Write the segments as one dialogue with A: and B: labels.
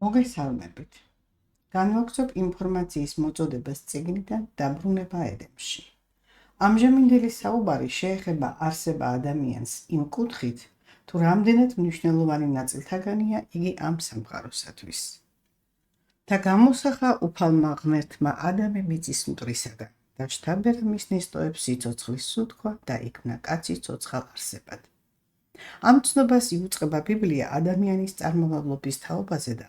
A: მოგესალმებით. განვაგრძობ ინფორმაციის მოწოდებას წიგნიდან დაბრუნება ედემში. ამჟამინდელი საუბარი შეეხება არსება ადამიანს იმ კუთხით, თუ რამდენად მნიშვნელოვანი ნაწილთაგანია იგი ამ სამყაროსათვის. და გამოსახა უფალმა ღმერთმა ადამი მიწის მტვრისაგან და შთაბერა მის ნესტოებს სიცოცხლის სუთქვა და იქნა კაცი ცოცხალ არსებად. ამ ცნობას იუწყება ბიბლია ადამიანის წარმომავლობის თაობაზე და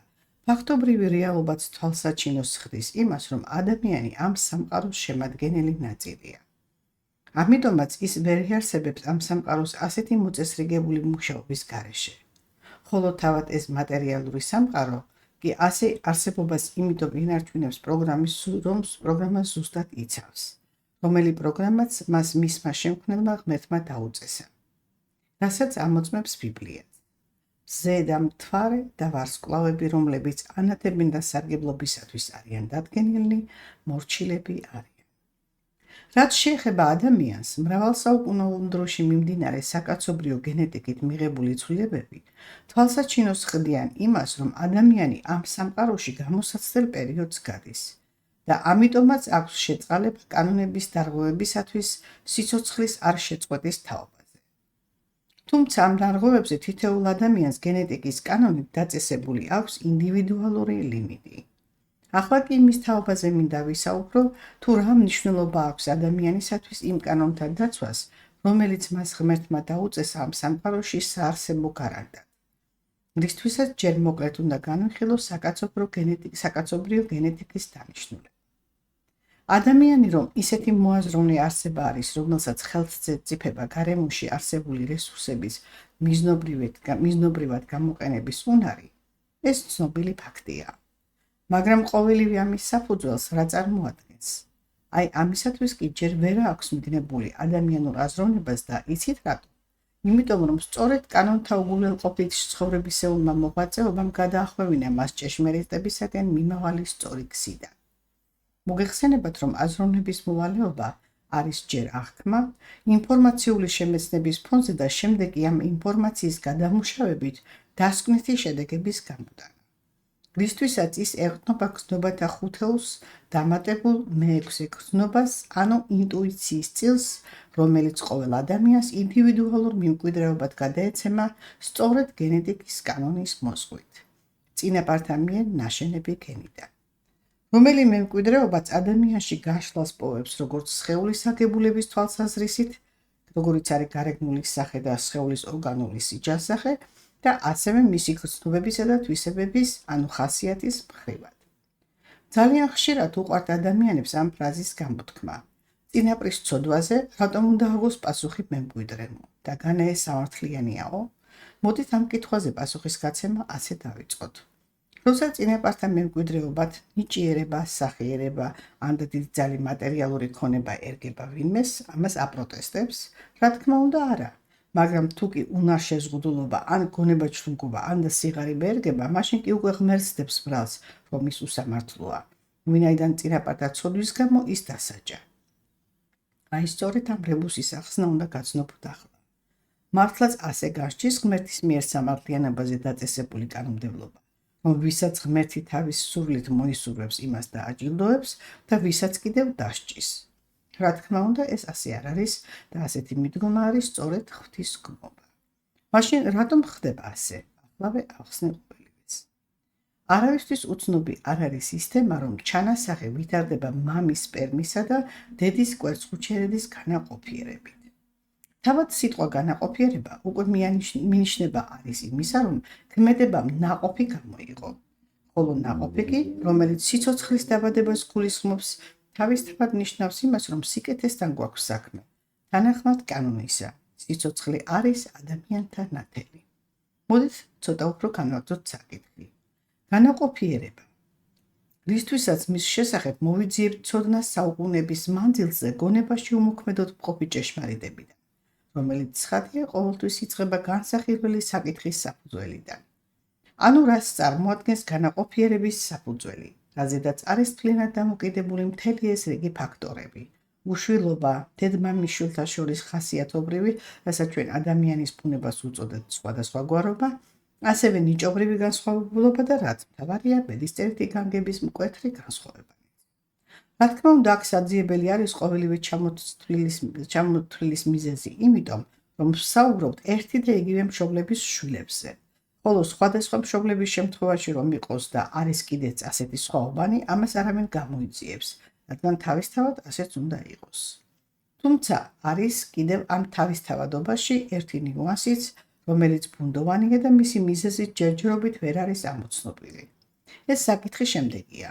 A: ფაქტობრივი რეალობაც თვალსაჩინოს ხდის იმას, რომ ადამიანი ამ სამყაროს შემადგენელი ნაწილია. ამიტომაც ის ვერ იარსებებს ამ სამყაროს ასეთი მოწესრიგებული მუშაობის გარეშე. ხოლო თავად ეს მატერიალური სამყარო კი ასე არსებობას იმიტომ ინარჩუნებს პროგრამას ზუსტად იცავს, რომელი პროგრამაც მას მისმა შემქმნელმა ღმერთმა დაუწესა. რასაც ამოწმებს ბიბლია. მზე და მთვარე და ვარსკვლავები, რომლებიც ანათებენ და სარგებლობისათვის არიან დადგენილნი, მორჩილები არიან. რაც შეეხება ადამიანს, მრავალსაუკუნოვან დროში მიმდინარე საკაცობრიო გენეტიკით მიღებული ცვლილებები თვალსაჩინოს ხდიან იმას, რომ ადამიანი ამ სამყაროში გამოსაცდელ პერიოდს გადის და ამიტომაც აქვს შეწყალება კანონების დარღვევებისათვის სიცოცხლის არ შეწყვეტის თაობაზე. თუმცა ამ დარღვევებზე თითოეულ ადამიანს გენეტიკის კანონით დაწესებული აქვს ინდივიდუალური ლიმიტი. ახლა კი იმის თაობაზე მინდა ვისაუბრო, თუ რა მნიშვნელობა აქვს ადამიანისათვის იმ კანონთან დაცვას, რომელიც მას ღმერთმა დაუწესა ამ სამყაროში საარსებო გარანტად. რისთვისაც ჯერ მოკლედ უნდა განვიხილო საკაცობრიო გენეტიკის დანიშნულება. ადამიანი, რომ ისეთი მოაზროვნე არსება არის, რომელსაც ხელს წიფება გარემოში არსებული რესურსების მიზნობრივად გამოყენების უნარი, ეს ცნობილი ფაქტია. მაგრამ ყოველივე ამის საფუძველს რა წარმოადგენს? აი ამისათვის კი ჯერ ვერ აქვს მიგნებული ადამიანურ აზროვნებას და იცით რატო? იმიტომ რომ სწორედ კანონთა უგულველყოფით ცხოვრებისეულმა მოღვაწეობამ გადაახვევინა მას ჭეშმარიტებისაკენ მიმავალი სწორი გზიდან. მოგეხსენებათ, რომ აზროვნების მოვალეობა არის ჯერ აღქმა, ინფორმაციული შემეცნების ფონზე და შემდეგ კი ამ ინფორმაციის გადამუშავებით დასკვნითი შედეგების გამოტანა. რისთვისაც ის ეყრდნობა გრძნობათა ხუთეულს დამატებულ მე-6 გრძნობას, ანუ ინტუიციის წილს, რომელიც ყოველ ადამიანს ინდივიდუალურ მიმკვიდრეობად გადაეცემა სწორედ გენეტიკის კანონის მოზღვით, წინაპართა მიერ ნაშენები გენიდან. რომელი მემკვიდრეობაც ადამიანში გაშლას პოვებს როგორც სხეულის აგებულების თვალსაზრისით, როგორიც არის გარეგნული სახე და სხეულის ორგანული სიჯანსაღე და ასევე მისი გრძნობებისა და თვისებების, ანუ ხასიათის მხრივად. ძალიან ხშირად უყვართ ადამიანებს ამ ფრაზის გამოთქმა. წინაპრის ცოდვაზე რატომ უნდა აღოს პასუხი მემკვიდრემო და განა ეს სამართლიანიაო? მოდით ამ კითხვაზე პასუხის გაცემა ასე დავიწყოთ. როცა წინაპართა მემკვიდრეობად ნიჭიერება, სახიერება, ან დიდძალი მატერიალური ქონება ერგება ვინმეს, ამას აპროტესტებს, რა თქმა უნდა არა. მაგრამ თუ კი უნარ შეზღუდულობა, ან გონებაჩრუნკობა, ან და სიღარიბე ერგება, მაშინ კი უკვე ღმერთს ბრალს, რომ ის უსამართლოა, ვინაიდან წინაპართა ცოდვის გამო ის დასაჯა. აი სწორედ ამ რებუსის ახსნა უნდა გაცნობოთ ახლა. მართლაც ასე განსჯის ღმერთის მიერ სამართლიანობაზე დაწესებული კანონმდებლობა, რომ ვისაც ღმერთი თავის სურვილით მოისურვებს, იმას დააჯილდოებს და ვისაც კიდევ დასჯის. რა თქმა უნდა, ეს ასე არ არის და ასეთი მიდგომა არის სწორედ ღვთის გმობა. მაშინ რატომ ხდება ასე? ახლავე ახსნე ყოველივეს. არავისთვის უცნობი არ არის სისტემა, რომ ჩანასახე ვითარდება მამის სპერმისა და დედის კვერცხუჩერედის განაყოფიერებით. თავად სიტყვა განაყოფიერება უკვე მინიშნება არის იმისა, რომ ქმედებამ ნაყოფი გამოიყო, ხოლო ნაყოფი კი, რომელიც სიცოცხლის დაბადებას გულისხმობს, თავისთავად ნიშნავს იმას, რომ სიკეთესთან გვაქვს საქმე. თანახმად კანონისა, სიცოცხლე არის ადამიანთა ნათელი. მოდით ცოტა უფრო განვაგრძოთ საკითხი. განაყოფიერება. რისთვისაც მის შესახებ მოვიძიებთ ცოდნას საუკუნეების მანძილზე გონებაში უმოქმედოდ მყოფი ჭეშმარიტებიდან, რომელიც ცხადია ყოველთვის იწყება განსახილველი საკითხის საფუძველიდან. ანუ რას წარმოადგენს განაყოფიერების საფუძველი? რაზედაც არის თლიანად დამოკიდებული მთელი ეს რიგი ფაქტორები. უშვილობა, დედმამიშვილთა შორის ხასიათობრივი, რასაც ჩვენ ადამიანის ბუნებას უწოდებთ სხვადასხვაგვარობა ასევე ნიჭობრივი განსხვავებულობა და რაც მთავარია, ბედისწერითი განგების მკვეთრი განსხვავება. რა თქმა უნდა, აქ საძიებელი არის ყოველივე ჩამოთვლილის მიზეზი, იმიტომ, რომ ვსაუბრობთ ერთი და იგივე მშობლების შვილებზე. ხოლო სხვადასხვა მშობლების შემთხვევაში რომ იყოს და არის კიდეც ასეთი სხვაობანი, ამას არავინ გამოიძიებს, რადგან თავისთავად ასეც უნდა იყოს. თუმცა არის კიდევ ამ თავისთავადობაში ერთი ნიუანსიც, რომელიც ბუნდოვანია და მისი მიზეზი ჯერჯერობით ვერ არის ამოცნობილი. ეს საკითხი შემდეგია.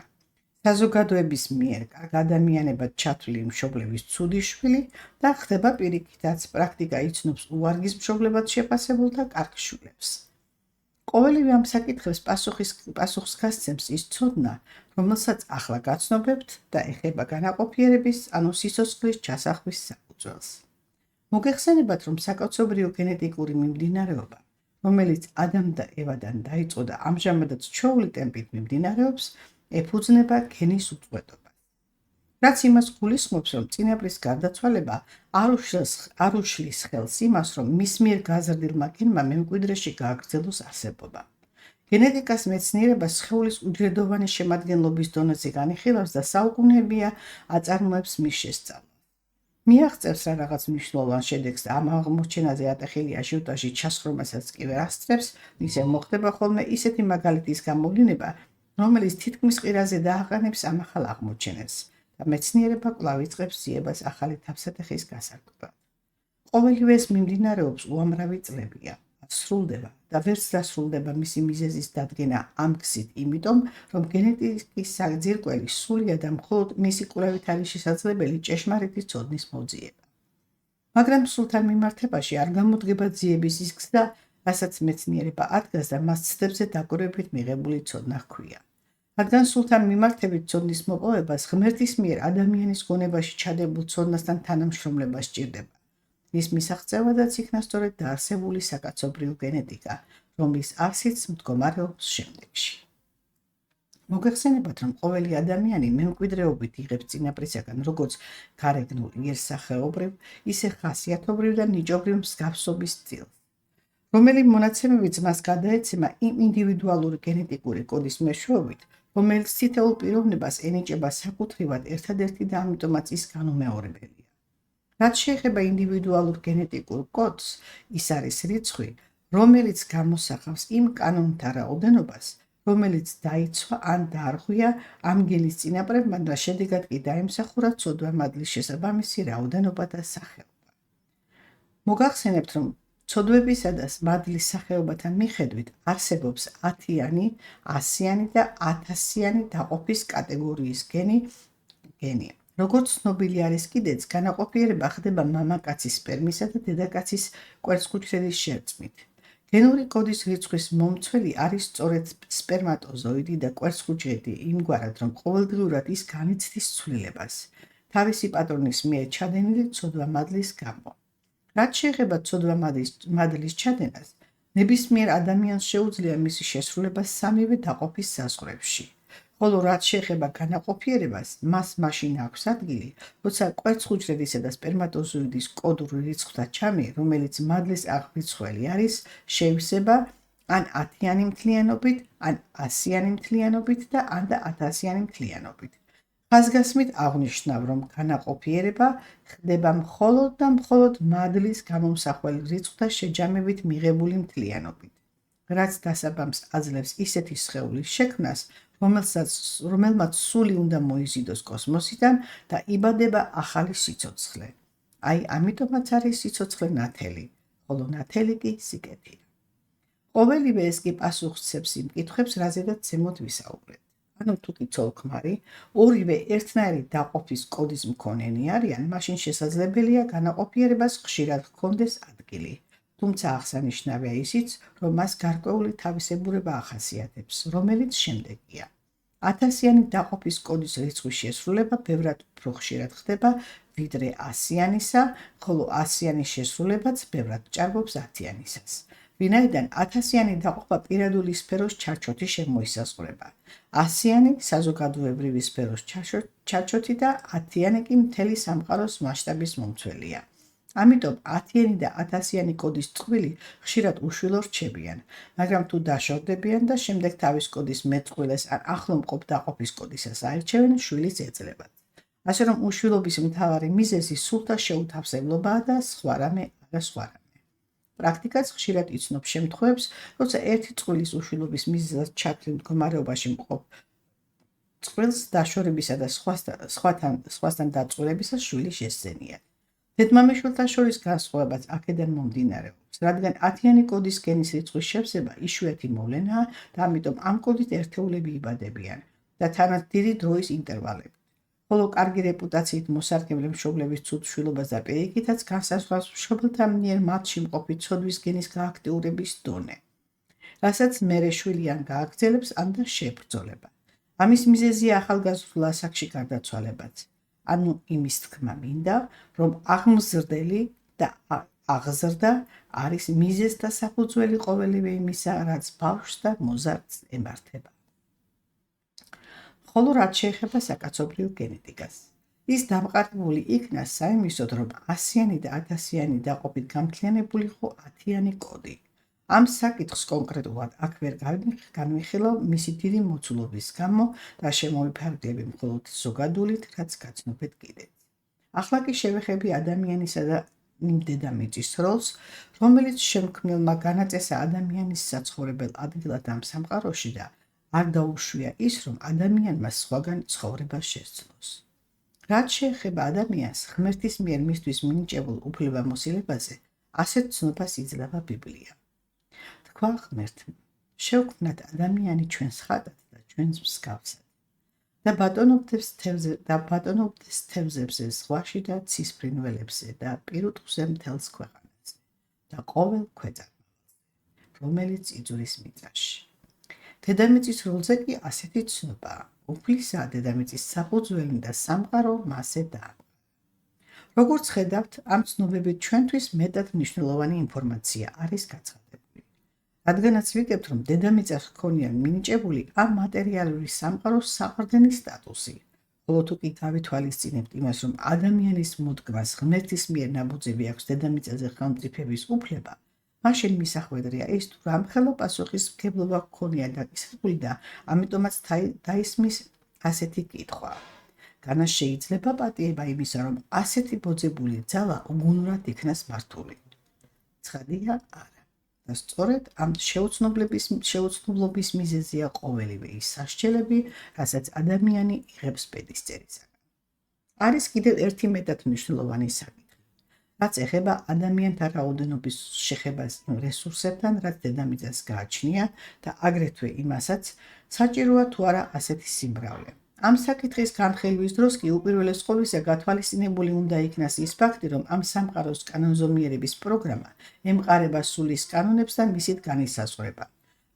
A: საზოგადოების მიერ ადამიანებად ჩათვლილი მშობლების ცუდი შვილი და ხდება პირიქითაც პრაქტიკა იცნობს უვარგის მშობლებად შეფასებულ და კარგ შვილებს. ყოველივე ამ საკითხებს პასუხს გასცემს ის ცოდნა, რომელსაც ახლა გაცნობებთ და ეხება განაყოფიერების, ანუ სიცოცხლის ჩასახვის საფუძველს. მოგეხსენებათ, რომ საკაცობრიო გენეტიკური მიმდინარეობა, რომელიც ადამ და ევადან დაიწყო და ამჟამადაც ჩვეული ტემპით მიმდინარეობს, ეფუძნება გენის უწყვეტობას. რაც იმას გულისხმობს, რომ წინაპრის გარდაცვალება არ უშლის ხელს იმას, რომ მის მიერ გაზრდილმა გენმა მემკვიდრეში გააგრძელოს არსებობა. გენეტიკას მეცნიერება სხეულის უჯრედოვანი შემადგენლობის დონეზე განიხილავს და საუკუნეებია აწარმოებს მის შესწავლას. მიაღწევს რა რაღაც მნიშვნელოვან შედეგს და ამ აღმოჩენაზე ატეხილი აჟიოტაჟი ჩასხრომასაც კი ვერ ასწრებს, ისე მოხდება ხოლმე ისეთი მაგალითის გამოვლინება, რომელიც თითქმის ყირაზე დააყენებს ამ ახალ აღმოჩენებს და მეცნიერება კვლავ იწყებს ძიებას ახალი თავსატეხის გასარკვევად. ყოველივე ეს მიმდინარეობს უამრავი წლებია, სრულდება და ვერც დასრულდება მისი მიზეზის დადგენა ამ გზით, იმიტომ, რომ გენეტიკის საძირკველი სულია და მხოლოდ მისი კვლევით არის შესაძლებელი ჭეშმარიტი ცოდნის მოძიება. მაგრამ სულთან მიმართებაში არ გამოდგება ძიების ის გზა, რასაც მეცნიერება ადგას და მას ცდებზე დაკვირვებით მიღებული ცოდნა ჰქვია. რადგან სულთან მიმართებით ცოდნის მოპოვებას ღმერთის მიერ ადამიანის გონებაში ჩადებულ ცოდნასთან თანამშრომლობა სჭირდება. მის მისაღწევადაც იქნა სწორედ დაარსებული საკაცობრიო გენეტიკა, რომლის არსიც მდგომარეობს შემდეგში. მოგეხსენებათ, რომ ყოველი ადამიანი მემკვიდრეობით იღებს წინაპრისაგან როგორც გარეგნულ იერსახეობრივ, ისე ხასიათობრივ და ნიჭობრივ მსგავსობის სტილს, რომელიც მონაცემებიც მას გადაეცემა იმ ინდივიდუალური გენეტიკური კოდის მეშვეობით, რომელიც თითოეულ პიროვნებას ენიჭება საკუთრივად ერთადერთი და ამიტომაც ის განუმეორებელია. რაც შეეხება ინდივიდუალურ გენეტიკურ კოდს, ის არის რიცხვი, რომელიც გამოსახავს იმ კანონთა რაოდენობას, რომელიც დაიცვა ან დაარღვია ამ გენის წინაპრებმა და შედეგად კი დაიმსახურა ცოდვა მადლის შესაბამისი რაოდენობა და სახეობა. მოგახსენებთ, რომ ცოდვებისა და მადლის სახეობათა მიხედვით არსებობს 10-იანი, 100-იანი და 1000-იანი დაყოფის კატეგორიის გენი. როგორც ცნობილი არის კიდეც, განაყოფიერება ხდება მამაკაცის სპერმისა და დედაკაცის კვერცხუჯრედის შერწყმით. გენური კოდის რიცხვის მომცველი არის სწორედ სპერმატოზოიდი და კვერცხუჯრედი იმგვარად, რომ ყოველდღიურად ის განიცდის ცვლილებას, თავისი პატრონის მიერ ჩადენილი ცოდვა მადლის გამო. რაც შეეხება ცოდვა მადლის ჩადენას, ნებისმიერ ადამიანს შეუძლია მისი შესრულება სამივე დაყოფის საზღვრებში. ხოლო რაც შეეხება განაყოფიერებას, მას მაშინ აქვს ადგილი, როცა კვერცხუჯრედისა და სპერმატოზოიდის კოდური რიცხვთა ჩამი, რომელიც მადლის აღრიცხველი არის, შეივსება ან 10-იანი მთლიანობით, ან 100-იანი მთლიანობით და ან და 1000-იანი მთლიანობით. ხაზგასმით აღნიშნავ, რომ განაყოფიერება ხდება მხოლოდ და მხოლოდ მადლის გამომსახველ რიცხვთა შეჯამებით მიღებული მთლიანობით, რაც დასაბამს აძლევს ისეთი სხეულის შექმნას, რომელმაც სული უნდა მოიზიდოს კოსმოსიდან და იბადება ახალი სიცოცხლე. აი, ამიტომაც არის სიცოცხლე ნათელი, ხოლო ნათელი კი სიკეთეა. ყოველივე ეს კი პასუხსცემს იმ კითხვებს, რაზედაც ზემოთ ვისაუბრეთ. ანუ თუ კი ცოლ-ქმარი ორივე ერთნაირი დაყოფის კოდის მქონენი არიან, მაშინ შესაძლებელია განაყოფიერებას ხშირად ჰქონდეს ადგილი. თუმცა აღსანიშნავია ისიც, რომ მას გარკვეული თავისებურება ახასიათებს, რომელიც შემდეგია. 1000-იანი დაყოფის კოდის რიცხვის შესრულება ბევრად უფრო ხშირად ხდება, ვიდრე 100-იანისა, ხოლო 100-яნის შესრულებაც ბევრად ჭარბობს 10-იანისას. ვინაიდან 1000-იანი დაყოფა პირადული სფეროს ჩარჩოთი შემოისაზღვრება. 100-იანი საზოგადოებრივი სფეროს ჩარჩოთი და 10-იანი კი მთელი სამყაროს მასშტაბის მომცველია. ამიტომ 10-იანი და 1000-იანი კოდის წყვილი ხშირად უშვილო რჩებიან, მაგრამ თუ დაშორდებიან და შემდეგ თავის კოდის მეწყვილეს ან ახლომყოფ დაყოფის კოდისას აირჩევენ, შვილის ეძლებათ. ასე რომ უშვილობის მთავარი მიზეზი სულთა შეუთავსებლობაა და სხვა რამე არა სხვა რამე. პრაქტიკაც ხშირად იცნობს შემთხვევებს, როცა ერთი წყვილის უშვილობის მიზეზად ჩაქრილ მდგომარეობაში მყოფ წყვილს დაშორებისა და სხვასთან დაწყვეტებისას შვილი შესძენია. დედმამიშვილთა შორის განსხვავებაც აქედან მომდინარეობს, რადგან 10-იანი კოდის გენის რიცხვის შევსება იშვიათი მოვლენაა და ამიტომ ამ კოდით ერთეულები იბადებიან და თანაც დიდი დროის ინტერვალებით. ხოლო კარგი რეპუტაციით მოსარგებლე მშობლების ცუდ შვილობას და პირიქითაც განსაზღვრავს მშობელთა მიერ მათში მყოფი ცოდვის გენის გააქტიურების დონე, რასაც მერე შვილი ან გააგრძელებს, ან და შეებრძოლება. ამის მიზეზია ახალგაზრდულ ასაკში გარდაცვალებაც. ანუ იმის თქმა მინდა, რომ აღმზრდელი და აღზრდა არის მიზეზთა საფუძველი ყოველივე იმისა, რაც ბავშვს და მოზარდს ემართება. ხოლო რაც შეეხება საკაცობრიო გენეტიკას. ის დამყარებული იქნა საიმისოდ, რომ 100-იანი და 1000-იანი დაყოფით გამთლიანებული იყო 10-იანი კოდი. ამ საკითხს კონკრეტულად აქ ვერ განვიხილავ მისი დიდი მოცულობის გამო და შემოვიფარგლები მხოლოდ ზოგადულით, რაც გაცნობეთ კიდეც. ახლა კი შევეხები ადამიანისა და დედამიწის როლს, რომელიც შემქმნელმა განაწესა ადამიანის საცხოვრებელ ადგილად ამ სამყაროში და არ დაუშვია ის, რომ ადამიანმა სხვაგან ცხოვრება შესძლოს. რაც შეეხება ადამიანს ღმერთის მიერ მისთვის მინიჭებულ უფლებამოსილებაზე, ასეთ ცნობას იძლევა ბიბლია. თქვა ღმერთმა, შევქმნათ ადამიანი ჩვენს ხატად და ჩვენს მსგავსად და ბატონობდეს თევზებზე, ზღვაში და ცის ფრინველებზე და პირუტყვზე მთელს ქვეყანაზე და ყოველ ქვეწარმავალზე, რომელიც იძურის მიწაში. დედამიწის როლზე კი ასეთი ცნობაა, უფლისაა დედამიწის საფუძველი და სამყარო მასე დაამყარა. როგორც ხედავთ, ამ ცნობებით ჩვენთვის მეტად მნიშვნელოვანი ინფორმაცია არის გაცხადებული. რადგანაც ვიგებთ, რომ დედამიწას ჰქონია მინიჭებული ამ მატერიალური სამყაროს საყრდენი სტატუსი, ხოლო თუ კი გავითვალისწინებთ იმას, რომ ადამიანის მოდგმას ღმერთის მიერ ნაბუწები აქვს დედამიწაზე ხელმწიფების უფლება, მაშინ მისახვედრია ის, თუ რამხელა პასუხისმგებლობა ჰქონია დაკისრებული და ამიტომაც დაისმის ასეთი კითხვა. განა შეიძლება პატიება იმისა, რომ ასეთი ბოძებული ძალა უგუნურად იქნას მართული. ცხადია, არა. და სწორედ ამ შეუცნობლობის მიზეზია ყოველივე ის სასჯელები, რასაც ადამიანი იღებს ბედისწერისაგან. არის კიდევ ერთი მეტად მნიშვნელოვანი საკითხი, რაც ეხება ადამიანთა რაოდენობის შეხებას იმ რესურსებთან, რაც დედამიწას გააჩნია და აგრეთვე იმასაც, საჭიროა თუ არა ასეთი სიმრავლე. ამ საკითხის განხილვის დროს კი უპირველეს ყოვლისა გათვალისწინებული უნდა იქნას ის ფაქტი, რომ ამ სამყაროს კანონზომიერების პროგრამა ემყარება სულის კანონებს და მისით განისაზღვრება.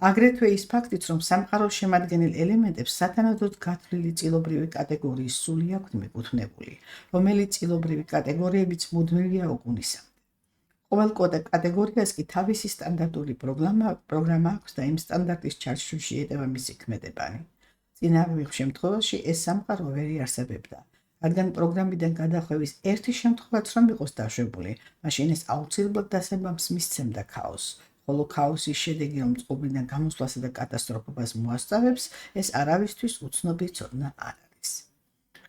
A: აგრეთვე ის ფაქტიც, რომ სამყაროს შემადგენელ ელემენტებს სათანადოდ გათვლილი წილობრივი კატეგორიის სული აქვთ მიკუთვნებული, რომელიც წილობრივი კატეგორიებიც მუდმივია უგუნისამდე. ყოველ კატეგორიას კი თავისი სტანდარტული პროგრამა აქვს და იმ სტანდარტის ჩარჩოში ეტევა მისი ქმედებანი. წინააღმდეგ შემთხვევაში ეს სამყარო ვერ იარსებებდა, რადგან პროგრამიდან გადახვევის ერთი შემთხვევაც რომ იყოს დაშვებული, მაშინ ეს აუცილებლად დასაბამს მისცემდა ქაოსს, ხოლო ქაოსის შედეგი რომ წყობრიდან გამოსვლასა და კატასტროფებას მოასწავებს, ეს არავისთვის უცნობი ცოდნა არ არის.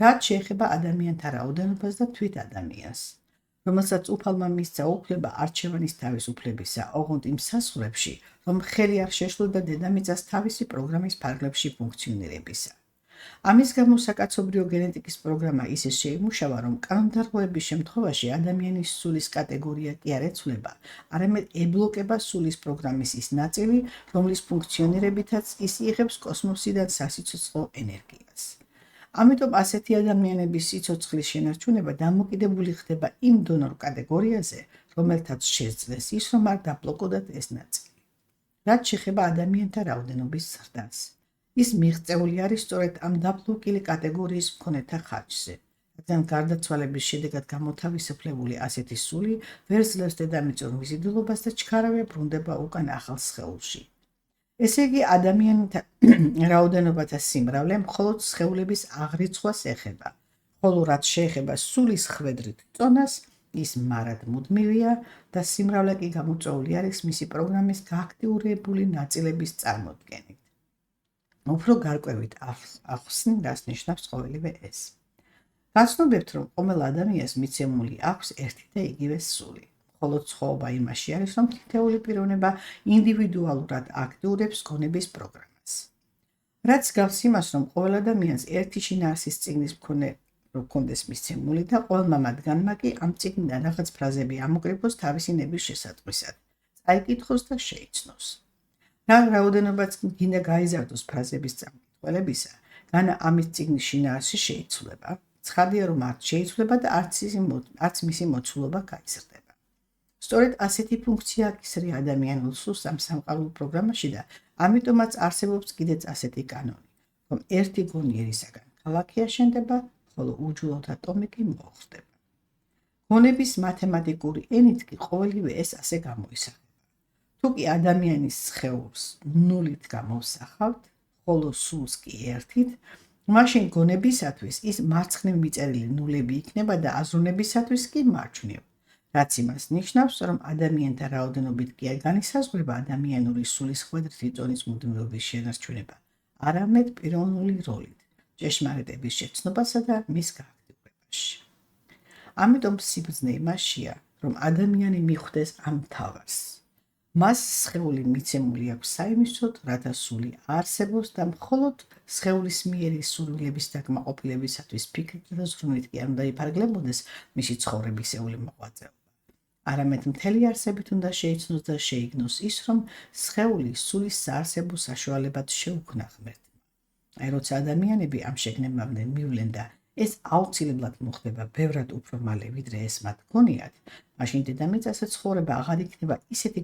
A: რაც შეეხება ადამიანთა რაოდენობას და თვით ადამიანს, რომელსაც უფალმა მისცა უფლება არჩევანის თავისუფლებისა, ოღონდ იმ საზღვრებში, რომ ხელი არ შეშლოდა დედამიწას თავისი პროგრამის ფარგლებში ფუნქციონირებისა. ამის გამო საკაცობრიო გენეტიკის პროგრამა ისე შეიმუშავა, რომ კანონდარღვევების შემთხვევაში ადამიანის სულის კატეგორია კი არ ეცვლება, არამედ ებლოკება სულის პროგრამის ის ნაწილი, რომლის ფუნქციონირებითაც ის იღებს კოსმოსიდან სასიცოცხლო ენერგიას. ამიტომ ასეთი ადამიანების სიცოცხლის შენარჩუნება დამოკიდებული ხდება იმ დონორ კატეგორიაზე, რომელთაც შესძლეს ის, რომ არ დაბლოკოდათ ეს ნაწილი. რაც შეეხება ადამიანთა რაოდენობის ზრდას. ის მიღწეული არის სწორედ ამ დაბლოკილი კატეგორიის მქონეთა ხარჯზე, რადგან გარდაცვალების შედეგად გამოთავისუფლებული ასეთი სული ვერ ძლევს დედამიწურ მიზიდულობას და ჩქარავე ბრუნდება უკან ახალ სხეულში. ესე იგი, ადამიანთა რაოდენობათა სიმრავლე მხოლოდ სხეულების აღრიცხვას ეხება, ხოლო რაც შეეხება სულის ხვედრით წონას, ის მარად მუდმივია და სიმრავლე კი გამოწვეული არის მისი პროგრამის გააქტიურებული ნაწილების წარმოდგენით. უფრო გარკვევით ახსნი, რას ნიშნავს ყოველივე ეს. გაცნობებთ, რომ ყოველ ადამიანს მიცემული აქვს ერთი და იგივე სული. ხოლო ცხოვრება იმაში არის, რომ თითოეული პიროვნება ინდივიდუალურად აქტიურებს გონების პროგრამას. რაც გავს იმას, რომ ყოველ ადამიანს ერთი შინაარსის წიგნის მქონე როქონდეს მიცემული და ყოველმა მათგანმა კი ამ წიგნიდან რაღაც ფრაზები ამოკრიფოს თავისი ნების შესატყვისად, წაიკითხოს და შეიცნოს. რა რაოდენობაც გინდა გაიზარდოს ფრაზების წამკითხველებისა, განა ამის წიგნის შინაარსი შეიცვლება. ცხადია, რომ არ შეიცვლება და არც მისი მოცულობა გაიზრდება. სწორედ ასეთი ფუნქცია აქისრია ადამიანურ სულს ამ სამყაროურ პროგრამაში და ამიტომაც არსებობს კიდეც ასეთი კანონი, რომ ერთი გონიერისაგან ქალაქი აშენდება, ხოლო უჯულოთა ტომი კი მოხდება. გონების მათემატიკური ენით კი ყოველივე ეს ასე გამოისახება. თუ კი ადამიანის სხეულს ნულით გამოვსახავთ, ხოლო სულს კი ერთით, მაშინ გონებისათვის ის მარცხნივ მიწერილი ნულები იქნება და აზროვნებისათვის კი მარჯვნივ. რაც იმას ნიშნავს, რომ ადამიანთა რაოდენობით კი არ განისაზღვრება ადამიანური სულის ხვედრითი წონის მუდმივობის შენარჩუნება, არამედ პიროვნული როლით, ჭეშმარიტების შეცნობასა და მის გააქტიურებაში. ამიტომ სიბრძნე იმაშია, რომ ადამიანი მიხვდეს ამ თავს. მას სხეული მიცემული აქვს საიმისოდ, რათა სული არსებობს და მხოლოდ სხეულის მიერი სურვილების დაკმაყოფილებისათვის ფიქრით და ზრუნვით კი არ უნდა იფარგლებოდეს მისი ცხოვრებისეული მოღვაწეობა. არამედ მთელი არსებით უნდა შეიცნოს და შეიგნოს ის, რომ სხეული სულის საარსებო საშუალებად შეუქმნა ღმერთმა. აი, როცა ადამიანები ამ შეგნებამდე მივლენ და ეს აუცილებლად მოხდება ბევრად უფრო მალე, ვიდრე ეს მათ გონიათ, მაშინ დედამიწაზე ცხოვრება აღარ იქნება ისეთი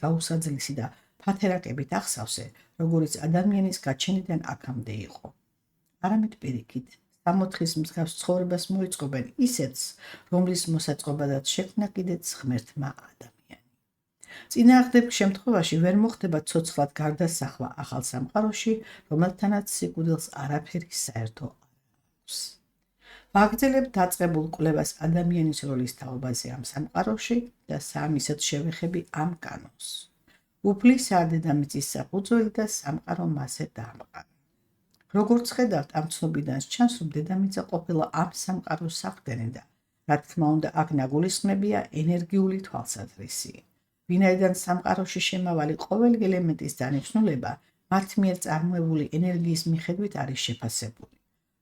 A: გაუსაძლისი და ფათერაკებით ახსავსე, როგორიც ადამიანის გაჩენიდან აქამდე იყო. არამედ პირიქით, 60-ის მსგავს ცხოვრებას მოიწყობენ ისეთს, რომლის მოსაწყობადაც შექმნა კიდეც ღმერთმა ადამიანი. წინააღმდეგ შემთხვევაში ვერ მოხდება ცოცხლად გარდასახვა ახალ სამყაროში, რომელთანაც სიკვდილს არაფერი საერთო არ აქვს. ვაგრძელებ დაწყებულ კვლევას ადამიანის როლის თაობაზე ამ სამყაროში და სამისად შევეხები ამ კანონს. უფლისაა დედამიწის საფუძველი და სამყარო მასზე დაამყარა. როგორც ხედავთ, ამ ცნობიდან ჩანს, რომ დედამიწა ყოფილა ამ სამყაროს საყრდენი და რა თქმა უნდა, აქ ნაგულისხმებია ენერგიული თვალსაზრისი. ვინაიდან სამყაროში შემავალი ყოველი ელემენტის დანიშნულება მათ მიერ წარმოებული ენერგიის მიხედვით არის შეფასებული.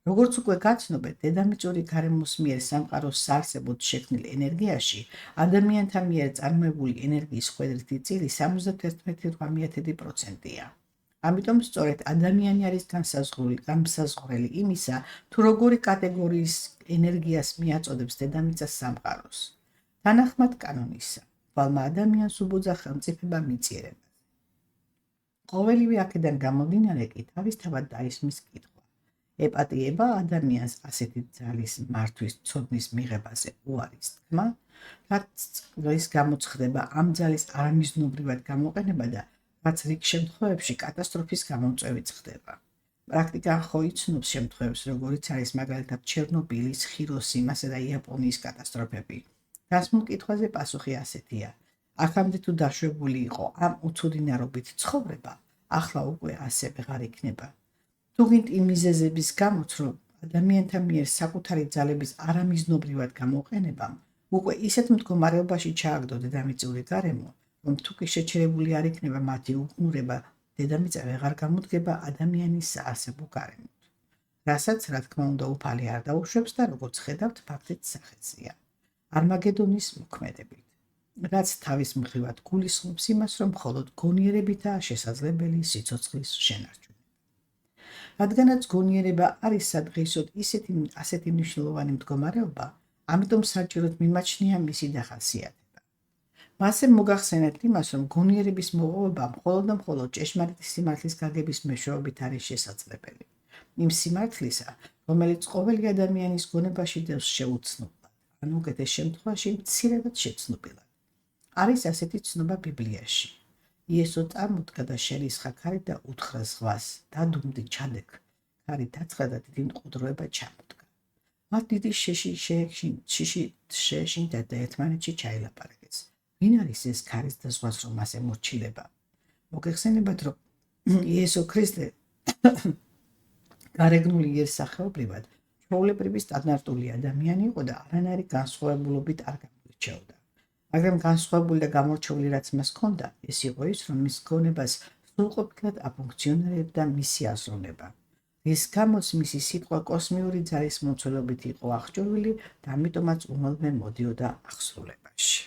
A: როგორც უკვე გაცნობეთ, დედამიწური გარემოს მიერ სამყაროს საარსებოდ შექმნილ ენერგიაში ადამიანთა მიერ წარმოებული ენერგიის ხვედრითი წილი 71,8%-ია. ამიტომ სწორედ ადამიანი არის განსაზღვრელი იმისა, თუ როგორი კატეგორიის ენერგიას მიაწოდებს დედამიწას სამყაროს. თანახმად კანონისა, ვალმა ადამიანს უბოძა ხელმწიფება მიწიერებას. ყოველივე აქედან გამომდინარე კი თავისთავად დაისმის კითხვა. ეპატიება ადამიანს ასეთი ძალის მართვის ცოდნის მიღებაზე უარის თქმა, რაც გამოცხდება ამ ძალის არამიზნობრივად გამოყენება და რაც რიგ შემთხვევებში კატასტროფის გამომწვევით ხდება. პრაქტიკა ხო იცნობს შემთხვევებს, როგორიც არის მაგალითად ჩერნობილის, ხიროსიმასა და იაპონიის კატასტროფები. დასმულ კითხვაზე პასუხი ასეთია: აქამდე თუ დაშვებული იყო ამ უცოდინარობით ცხოვრება, ახლა უკვე ასე ვეღარ იქნება. თუგით იმ მიზეზების გამოც, რომ ადამიანთა მიერ საკუთარი ძალების არამიზნობრივად გამოყენებამ უკვე ისეთ მდგომარეობაში ჩააგდო დედამიწური გარემო, რომ თუკი შეჩერებული არ იქნება მათი უყურება, დედამიწა ვეღარ გამოდგება ადამიანის საარსებო გარემოთ. რასაც, რა თქმა უნდა, უფალი არ დაუშვებს და როგორც ხედავთ, ფაქტით სახეზია. არმაგედონის მოქმედებით. რაც თავის მხრივად გულისხმობს იმას, რომ მხოლოდ გონიერებითაა შესაძლებელი სიცოცხლის შენარჩუნება. რადგანაც გონიერება არის სადღეისოდ ასეთი მნიშვნელოვანი მდგომარეობა, ამიტომ საჭიროდ მიმაჩნია მისი დახასიათება. მასე მოგახსენებთ იმას, რომ გონიერების მოპოვება მხოლოდ ჭეშმარიტი სიმართლის გაგების მეშვეობით არის შესაძლებელი. იმ სიმართლისა, რომელიც ყოველი ადამიანის გონებაში დევს შეუცნობლად, ან უკეთეს შემთხვევაში მცირედად შეცნობილად. არის ასეთი ცნობა ბიბლიაში. იესო წარმოდგა და შერისხა ქარი და უთხრა ზღვას, დადუმდი, ჩადექ. ქარი დაწყდა და დიდი მყუდროება ჩამოდგა. მათ დიდი შიში შეეშინდა და ერთმანეთში ჩაილაპარაკეს. ვინ არის ეს ქარის და ზღვას რომ ასე მორჩილება? მოგეხსენებათ, რომ იესო ქრისტე გარეგნული იერსახეობრივად ჩვეულებრივი სტანდარტული ადამიანი იყო და არანაირი განსხვავებულობით არ გამოირჩეოდა. მაგრამ განსხვავებული და გამორჩეული რაც მას ჰქონდა, ეს იყო ის, რომ მის გონებას სრულყოფილად აფუნქციონირებდა მისი აზროვნება. რის გამოც მისი სიტყვა კოსმიური ძალის მოცულობით იყო აღჭურვილი და ამიტომაც უმალმე მოდიოდა აღსრულებაში.